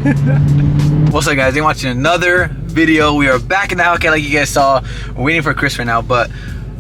What's up, guys? You're watching another video. We are back in the Hellcat like you guys saw. We're waiting for Chris right now, but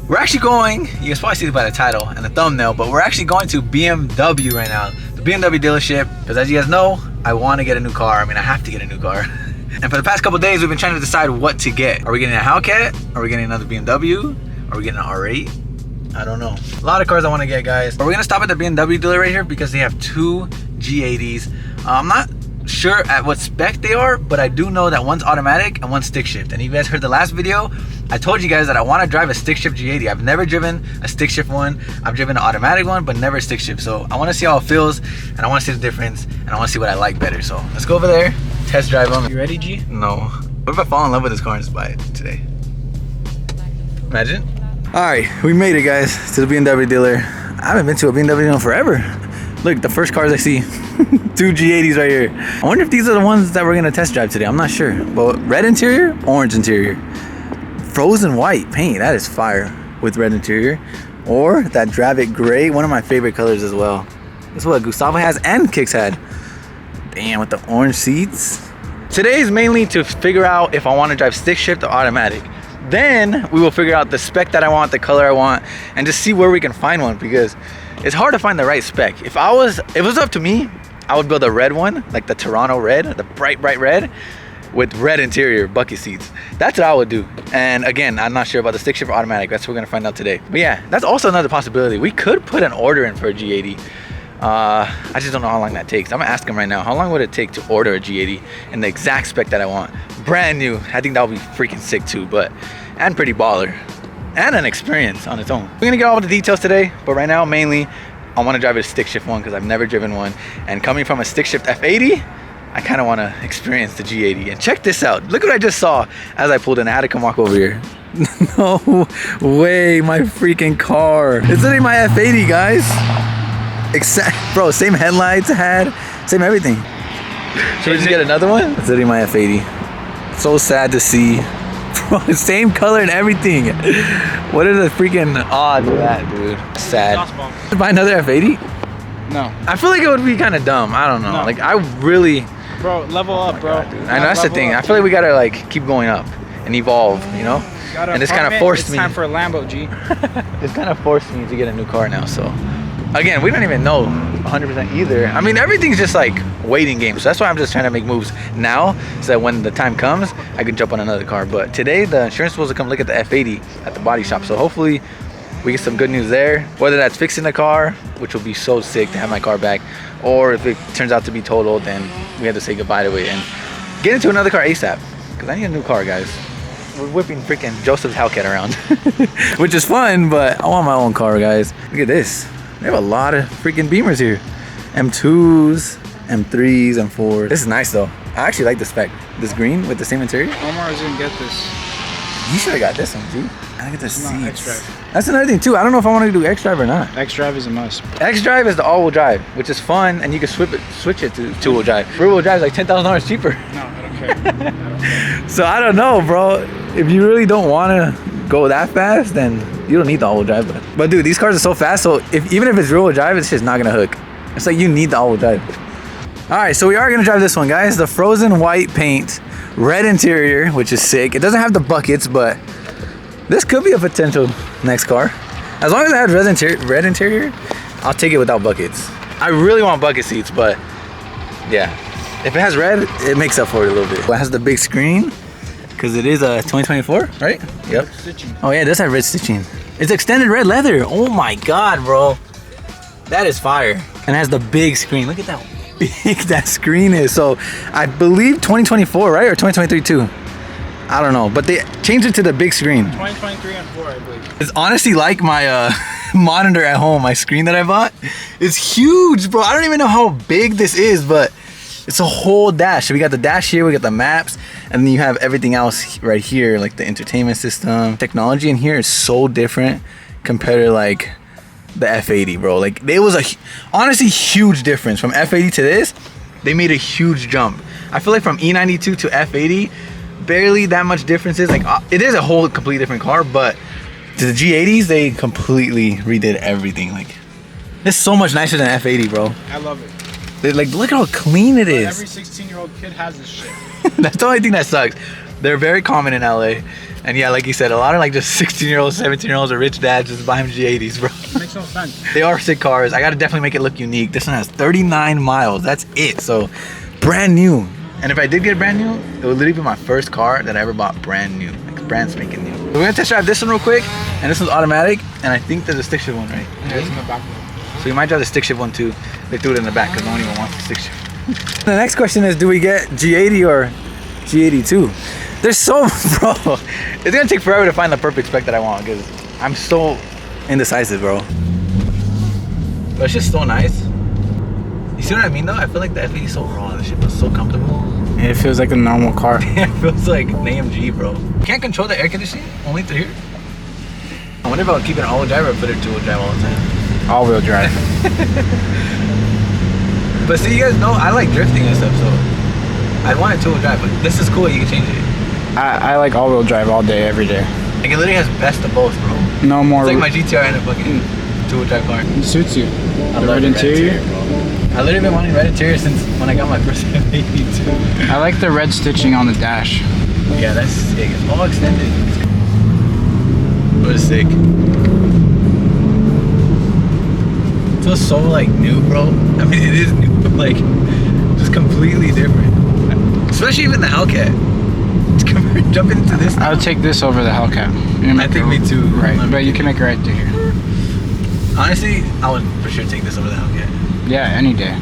we're actually going, you guys probably see it by the title and the thumbnail, but we're actually going to BMW right now. The BMW dealership, because as you guys know, I want to get a new car. I mean, I have to get a new car. And for the past couple days, we've been trying to decide what to get. Are we getting a Hellcat? Are we getting another BMW? Are we getting an R8? I don't know. A lot of cars I want to get, guys. But we're going to stop at the BMW dealer right here because they have two G80s. I'm not sure at what spec they are, but I do know that one's automatic and one's stick shift. And you guys heard the last video, I told you guys that I want to drive a stick shift G80. I've never driven a stick shift one. I've driven an automatic one, but never a stick shift. So I want to see how it feels, and I want to see the difference, and I want to see what I like better. So let's go over there, test drive them. You ready, G? No. What if I fall in love with this car and just buy it today? Imagine. All right, we made it, guys, to the BMW dealer. I haven't been to a BMW dealer in forever. Look, the first cars I see, two G80s right here. I wonder if these are the ones that we're gonna test drive today. I'm not sure. But red interior, orange interior. Frozen white paint, that is fire with red interior. Or that Dravit gray, one of my favorite colors as well. This is what Gustavo has and Kicks had. Damn, with the orange seats. Today is mainly to figure out if I want to drive stick shift or automatic. Then we will figure out the spec that I want, the color I want, and just see where we can find one, because it's hard to find the right spec. If it was up to me, I would build a red one, like the Toronto red, the bright red, with red interior, bucket seats. That's what I would do. And again, I'm not sure about the stick shift or automatic. That's what we're gonna find out today. But yeah, that's also another possibility. We could put an order in for a G80. I just don't know how long that takes. I'm gonna ask him right now, how long would it take to order a G80 in the exact spec that I want? Brand new. I think that would be freaking sick too, and pretty baller. And an experience on its own. We're gonna get all the details today, but right now, mainly, I wanna drive a stick shift one because I've never driven one. And coming from a stick shift F80, I kinda wanna experience the G80. And check this out. Look what I just saw as I pulled in. I had to come walk over here. No way, my freaking car. It's literally my F80, guys. Bro, same headlights I had, same everything. Should we just get another one? It's literally my F80. So sad to see. Bro, same color and everything. What are the freaking odds of that, dude? Sad. Buy another F80? No. I feel like it would be kind of dumb. I don't know. No. Like, I really... Bro, level up, bro. God, I know, that's the thing. I feel like we gotta, like, keep going up and evolve, you know? And this kind of forced me. It's time for a Lambo, G. This kind of forced me to get a new car now, so... Again, we don't even know 100% either. I mean, everything's just like waiting games. So that's why I'm just trying to make moves now, so that when the time comes, I can jump on another car. But today, the insurance is supposed to come look at the F80 at the body shop. So hopefully, we get some good news there. Whether that's fixing the car, which will be so sick to have my car back, or if it turns out to be totaled, then we have to say goodbye to it and get into another car ASAP. Because I need a new car, guys. We're whipping freaking Joseph's Hellcat around, which is fun, but I want my own car, guys. Look at this. They have a lot of freaking Beamers here. M2s, M3s, M4s. This is nice though. I actually like the spec. This green with the same interior. Omar is gonna get this. You should have got this one, G. I get the seats. X-Drive. That's another thing too. I don't know if I want to do X-Drive or not. X-Drive is a must. X-Drive is the all-wheel drive, which is fun, and you can switch it to two-wheel drive. Rear-wheel drive is like $10,000 cheaper. No, I don't care. So I don't know, bro. If you really don't want to go that fast, then you don't need the all-wheel drive. But dude, these cars are so fast, so even if it's rear-wheel drive, it's just not gonna hook. It's like you need the all-wheel drive. All right, so we are gonna drive this one, guys. The frozen white paint, red interior, which is sick. It doesn't have the buckets, but this could be a potential next car. As long as it has red interior, I'll take it without buckets. I really want bucket seats, but yeah, if it has red, it makes up for it a little bit. It has the big screen, because it is a 2024, right? Yep. Oh yeah, it does have red stitching. It's extended red leather. Oh my God, bro. That is fire. And it has the big screen. Look at that big that screen is. So I believe 2024, right? Or 2023 too. I don't know, but they changed it to the big screen. 2023 and 4, I believe. It's honestly like my monitor at home, my screen that I bought. It's huge, bro. I don't even know how big this is, but it's a whole dash. So we got the dash here, we got the maps, and then you have everything else right here, like the entertainment system. Technology in here is so different compared to like the F80, bro. Like there was a honestly huge difference from F80 to this. They made a huge jump. I feel like from E92 to F80, barely that much differences. Like it is a whole completely different car, but to the G80s, they completely redid everything. Like it's so much nicer than F80, bro. I love it. Like, look at how clean it is. Every 16-year-old kid has this shit. That's the only thing that sucks. They're very common in LA. And yeah, like you said, a lot of like just 16-year-olds, 17-year-olds or rich dads just buy them G80s, bro. It makes no sense. They are sick cars. I gotta definitely make it look unique. This one has 39 miles. That's it. So, brand new. And if I did get brand new, it would literally be my first car that I ever bought brand new. Like brand spanking new. So we're gonna test drive this one real quick. And this one's automatic. And I think there's a stick shift one, right? Yeah, it's in the back. So you might drive the stick shift one too. They threw it in the back because no one even wants the stick shift. The next question is, do we get G80 or G82? There's so, bro, it's gonna take forever to find the perfect spec that I want because I'm so indecisive, bro. But it's just so nice. You see what I mean though? I feel like the F80 is so raw. The shit feels so comfortable. It feels like a normal car. It feels like an AMG, bro. Can't control the air conditioning only through here. I wonder if I'll keep it all-wheel drive or put it two-wheel drive all the time. All-wheel drive. But see, you guys know I like drifting and stuff, so I'd want it two-wheel drive. But this is cool. You can change it. I like all-wheel drive all day, every day. Like it literally has best of both, bro. No more. It's like my GTR and a fucking two-wheel drive car. It suits you. I The love red interior. bro. I literally been wanting red interior since when I got my first F82. I like the red stitching on the dash. Yeah, that's sick. It's all extended. It was sick. It feels so like new, bro. I mean, it is new, but like just completely different. Especially even the Hellcat. Jumping into this now. I would take this over the Hellcat. I think me too. Right, but you can make it right to here. Honestly, I would for sure take this over the Hellcat. Yeah, any day.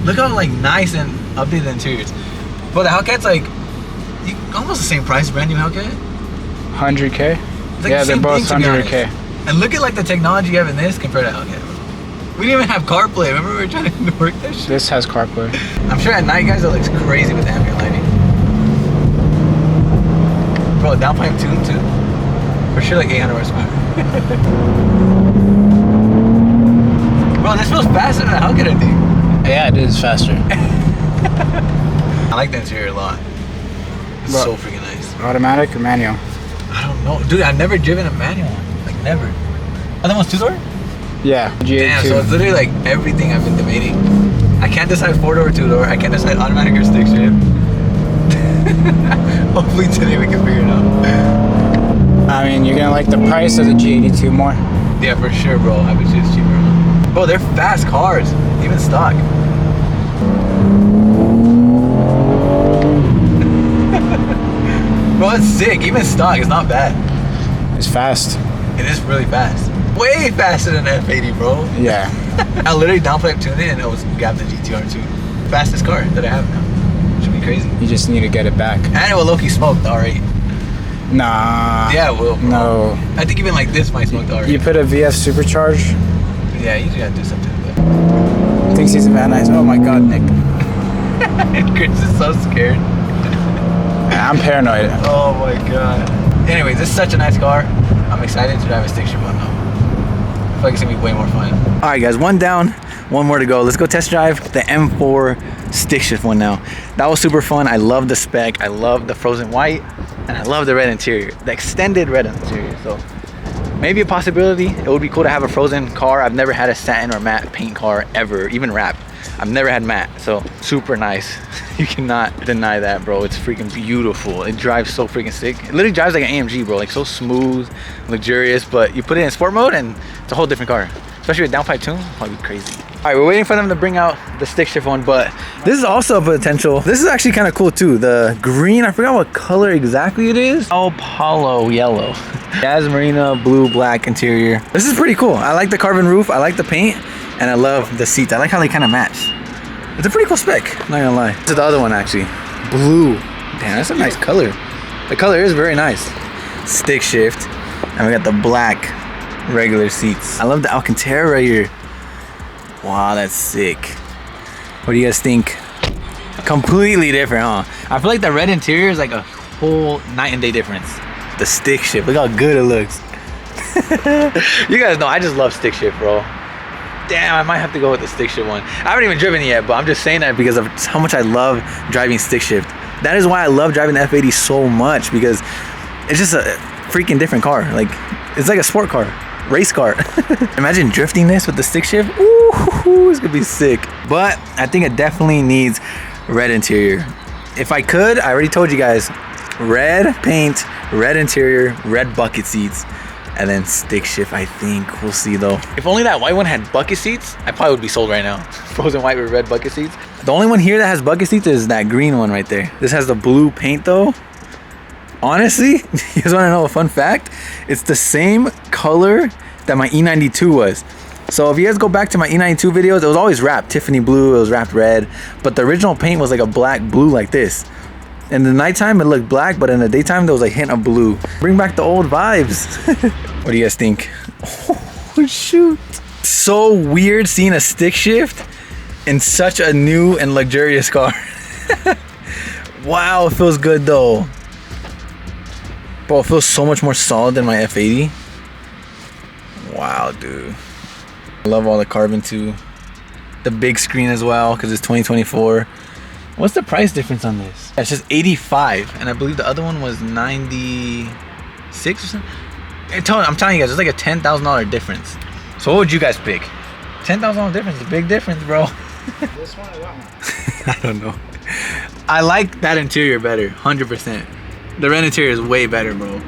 Look how like nice and updated interiors. But the Hellcat's like almost the same price, brand new Hellcat. 100K? It's like Yeah, the they're same both thing, to be 100K. honest. And look at like the technology you have in this compared to Hellcat. We didn't even have CarPlay. Remember we were trying to work that shit? This has CarPlay. I'm sure at night, guys, it looks crazy with the ambient lighting. Bro, downpipe tune too. For sure, like 800 horsepower. Bro, this feels faster than a Hellcat, I think. Yeah, it is faster. I like the interior a lot. It's Bro, so freaking nice. Automatic or manual? I don't know. Dude, I've never driven a manual. Like, never. Oh, that one's two-door? Yeah, G82. Damn, so it's literally like everything I've been debating. I can't decide four-door or two-door. I can't decide automatic or stick shift. Hopefully today we can figure it out. I mean, you're gonna like the price of the G82 more. Yeah, for sure, bro. I bet you it's cheaper. Bro, they're fast cars, even stock. Bro, it's sick. Even stock is not bad. It's fast. It is really fast. Way faster than an F80, bro. Yeah. I literally downpipe tuned it and it was gapped the GTR too. Fastest car that I have now. Should be crazy. You just need to get it back. And it will low-key smoke the R8. Nah. Yeah, it will, bro. No. I think even like this might smoke the R8. You put a VF supercharge. Yeah, you just gotta do something with Thinks he's a Van Nuys. Oh my god, Nick. it. Chris is so scared. I'm paranoid. Oh my god. Anyways, this is such a nice car. I'm excited to drive a stick shift one now. I feel like it's gonna be way more fun. Alright guys, one down, one more to go. Let's go test drive the M4 stick shift one now. That was super fun. I love the spec. I love the frozen white. And I love the red interior. The extended red interior. So maybe a possibility. It would be cool to have a frozen car. I've never had a satin or matte paint car ever, even wrapped. I've never had matte, so super nice. You cannot deny that, bro. It's freaking beautiful. It drives so freaking sick. It literally drives like an AMG, bro. Like so smooth, luxurious, but you put it in sport mode and it's a whole different car. Especially with downpipe tune, probably crazy. All right, we're waiting for them to bring out the stick shift one, but this is also a potential. This is actually kind of cool too. The green, I forgot what color exactly it is. Apollo yellow. Jazz Marina blue black interior. This is pretty cool. I like the carbon roof. I like the paint. And I love the seats. I like how they kind of match. It's a pretty cool spec, not gonna lie. This is the other one actually. Blue. Damn, that's a nice color. The color is very nice. Stick shift. And we got the black regular seats. I love the Alcantara right here. Wow, that's sick. What do you guys think? Completely different, huh? I feel like the red interior is like a whole night and day difference. The stick shift, look how good it looks. You guys know I just love stick shift, bro. Damn, I might have to go with the stick shift one. I haven't even driven it yet, but I'm just saying that because of how much I love driving stick shift. That is why I love driving the F80 so much, because it's just a freaking different car. Like, it's like a sport car. race car. Imagine drifting this with the stick shift. Ooh, it's gonna be sick. But I think it definitely needs red interior. If I could, I already told you guys, red paint, red interior, red bucket seats, and then stick shift. I think we'll see though. If only that white one had bucket seats, I probably would be sold right now. Frozen white with red bucket seats. The only one here that has bucket seats is that green one right there. This has the blue paint though. Honestly, you guys want to know a fun fact? It's the same color that my E92 was. So if you guys go back to my E92 videos, it was always wrapped Tiffany blue, it was wrapped red, but the original paint was like a black blue like this. In the nighttime it looked black, but in the daytime there was a hint of blue. Bring back the old vibes. What do you guys think? Oh shoot. So weird seeing a stick shift in such a new and luxurious car. Wow, it feels good though. Bro, it feels so much more solid than my F80. Wow, dude. I love all the carbon too. The big screen as well, because it's 2024. What's the price difference on this? It's just 85, and I believe the other one was 96 or something. I'm telling you guys, it's like a $10,000 difference. So what would you guys pick? $10,000 difference is a big difference, bro. This one or that one? I don't know. I like that interior better, 100%. The red interior is way better, bro.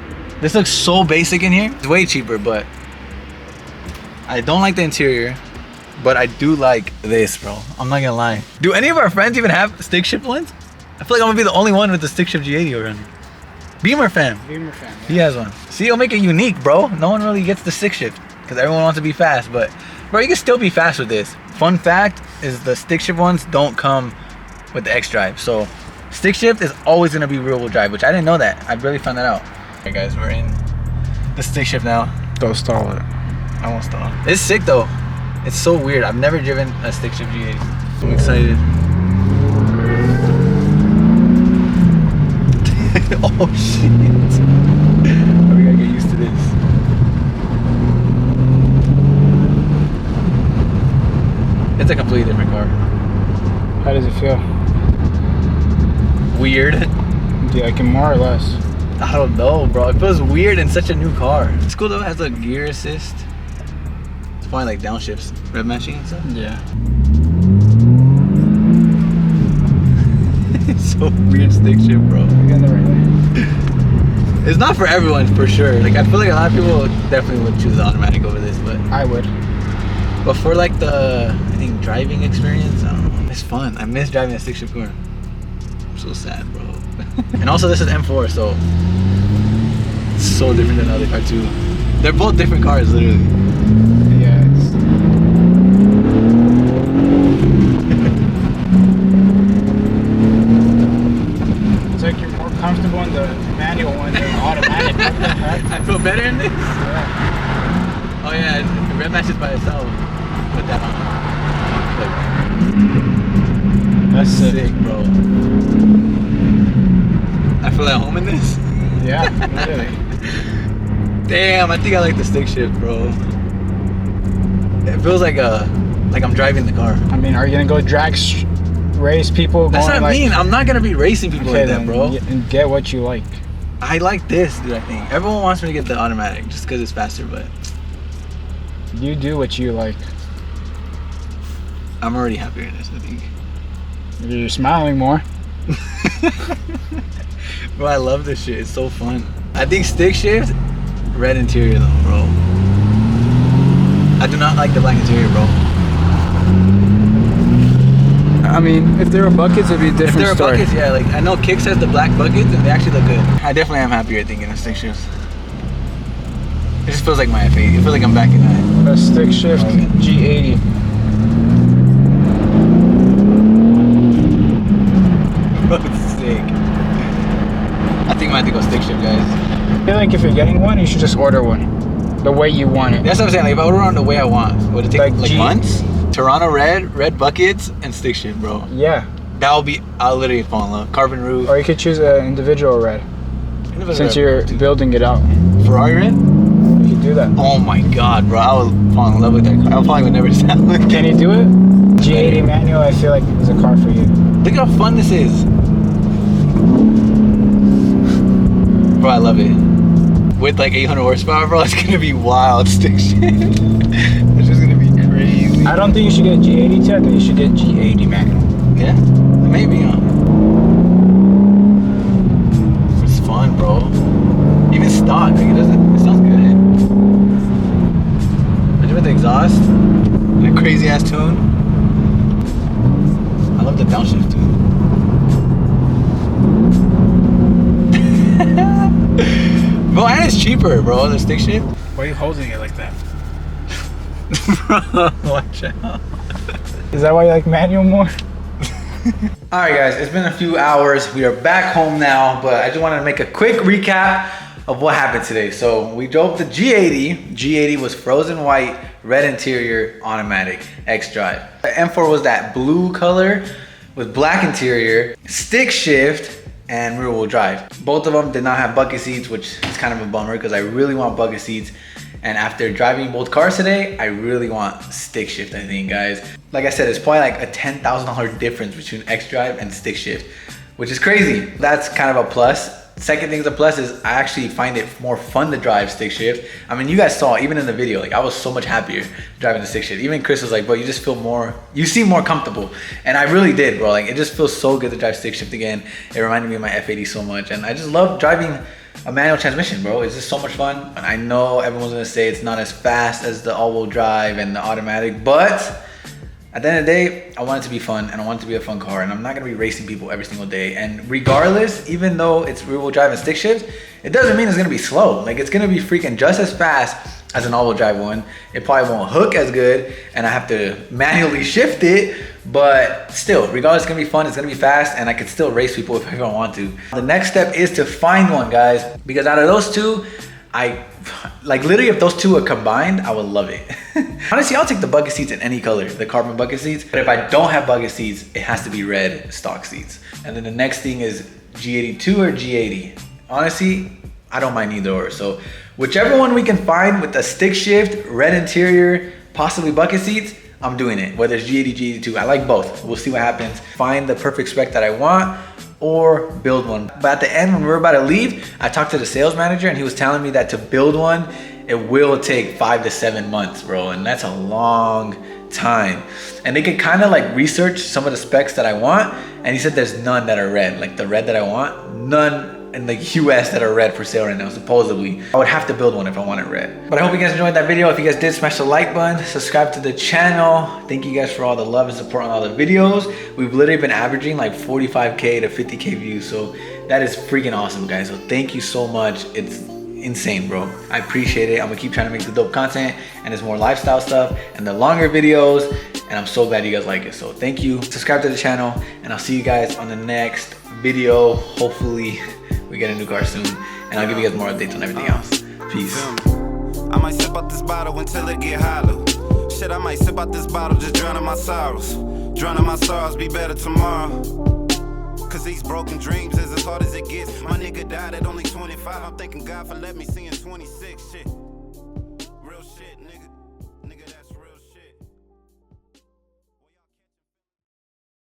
This looks so basic in here. It's way cheaper, but I don't like the interior, but I do like this, bro. I'm not gonna lie. Do any of our friends even have stick shift ones? I feel like I'm gonna be the only one with the stick shift G80 around here. Beamer fam. Beamer fam. Yeah. He has one. See, it'll make it unique, bro. No one really gets the stick shift because everyone wants to be fast, but bro, you can still be fast with this. Fun fact is the stick shift ones don't come with the X drive, so stick shift is always gonna be rear wheel drive, which I didn't know that. I really found that out. Alright guys, we're in the stick shift now. Don't stall it. I won't stall. It's sick though. It's so weird. I've never driven a stick shift G80. I'm excited. Oh shit. We gotta get used to this. It's a completely different car. How does it feel? Weird. Do you like it more or less? I don't know, bro. It feels weird in such a new car. It's cool though. It has a gear assist. It's probably like downshifts, rev matching and stuff. Yeah. It's so weird stick shift, bro. You're getting the right way. It's not for everyone, for sure. Like I feel like a lot of people definitely would choose the automatic over this, but I would. But for like the, I think, driving experience, I don't know. It's fun. I miss driving a stick shift car. I'm so sad, bro. And also this is M4, so it's so different than the other car too. They're both different cars, literally. Yeah, it's like you're more comfortable in the manual one than the automatic. I feel better in this? Yeah. Oh yeah, the rev matches by itself. Put that on. That's Sick, bro. I feel at home in this. Yeah, really. Damn, I think I like the stick shift, bro. It feels like I'm driving the car. I mean, are you gonna go drag race people? That's going what I like, mean. I'm not gonna be racing people okay, like that, bro. And get what you like. I like this, dude. I think everyone wants me to get the automatic just because it's faster, but You do what you like. I'm already happier in this, I think. You're smiling more. Bro, I love this shit. It's so fun. I think stick shift, red interior though, bro. I do not like the black interior, bro. I mean, if there were buckets, it'd be a different If there are story. buckets, yeah, like I know Kicks has the black buckets and they actually look good. I definitely am happier, I think, in the stick shifts. It just feels like my F80. It feels like I'm back in that. A stick shift G80. Bro, it's sick. I think I might have to go stick shift, guys. I feel like if you're getting one, you should just order one. The way you want it. That's what I'm saying. Like if I order on the way I want, would it take Like like months? Toronto red buckets, and stick shift, bro. Yeah. That'll be, I'll literally fall in love. Carbon roof. Or you could choose an individual red. Since you're building it out. Ferrari red? You could do that. Oh my god, bro. I would fall in love with that car. I probably would never sell it. Can you do it? G80 manual, I feel like is a car for you. Look how fun this is. Bro, I love it. with like 800 horsepower, bro, it's gonna be wild stick shift. It's just gonna be crazy. I don't think you should get G80 too. I think you should get G80 manual. Yeah, maybe, It's fun, bro. Even stock, like it sounds good. Imagine with the exhaust and a crazy ass tune. I love the downshift too. Bro, and it's cheaper, bro, the stick shift. Why are you holding it like that? Bro, watch out. Is that why you like manual more? All right, guys, it's been a few hours. We are back home now, but I just wanted to make a quick recap of what happened today. So we drove the G80. G80 was frozen white, red interior, automatic, X-Drive. The M4 was that blue color with black interior, stick shift, and rear wheel drive. Both of them did not have bucket seats, which is kind of a bummer because I really want bucket seats. And after driving both cars today, I really want stick shift, I think, guys. Like I said, it's probably like a $10,000 difference between X-Drive and stick shift, which is crazy. That's kind of a plus. Second thing that's a plus is I actually find it more fun to drive stick shift. I mean, you guys saw even in the video, like I was so much happier driving the stick shift. Even Chris was like, bro, you just feel more, you seem more comfortable. And I really did, bro. Like it just feels so good to drive stick shift again. It reminded me of my F80 so much. And I just love driving a manual transmission, bro. It's just so much fun. And I know everyone's gonna say it's not as fast as the all-wheel drive and the automatic, but at the end of the day, I want it to be fun and I want it to be a fun car, and I'm not gonna be racing people every single day. And regardless, even though it's rear wheel drive and stick shift, it doesn't mean it's gonna be slow. Like it's gonna be freaking just as fast as an all-wheel drive one. It probably won't hook as good and I have to manually shift it, but still, regardless, it's gonna be fun, it's gonna be fast, and I can still race people if I don't want to. The next step is to find one, guys, because out of those two, like literally if those two are combined, I would love it. Honestly, I'll take the bucket seats in any color, the carbon bucket seats, but if I don't have bucket seats, it has to be red stock seats. And then the next thing is G82 or G80. Honestly, I don't mind either or. So whichever one we can find with a stick shift, red interior, possibly bucket seats, I'm doing it. Whether it's G80, G82, I like both. We'll see what happens. Find the perfect spec that I want or build one. But at the end, when we were about to leave, I talked to the sales manager and he was telling me that to build one, it will take 5 to 7 months, bro. And that's a long time. And they could kind of like research some of the specs that I want. And he said there's none that are red, like the red that I want, none in the US that are red for sale right now, supposedly. I would have to build one if I wanted red. But I hope you guys enjoyed that video. If you guys did, smash the like button, subscribe to the channel. Thank you guys for all the love and support on all the videos. We've literally been averaging like 45K to 50K views. So that is freaking awesome, guys. So thank you so much. It's insane, bro. I appreciate it. I'm gonna keep trying to make the dope content, and it's more lifestyle stuff and the longer videos, and I'm so glad you guys like it. So thank you. Subscribe to the channel, and I'll see you guys on the next video. Hopefully we get a new car soon, and I'll give you guys more updates on everything else. Peace. I might sip out this bottle until it get hollow. Shit, I might sip out this bottle, just drowning my sorrows. Drowning my sorrows, be better tomorrow. Cause these broken dreams is as hard as it gets. My nigga died at only 25. I'm thanking God for letting me see in 26. Shit.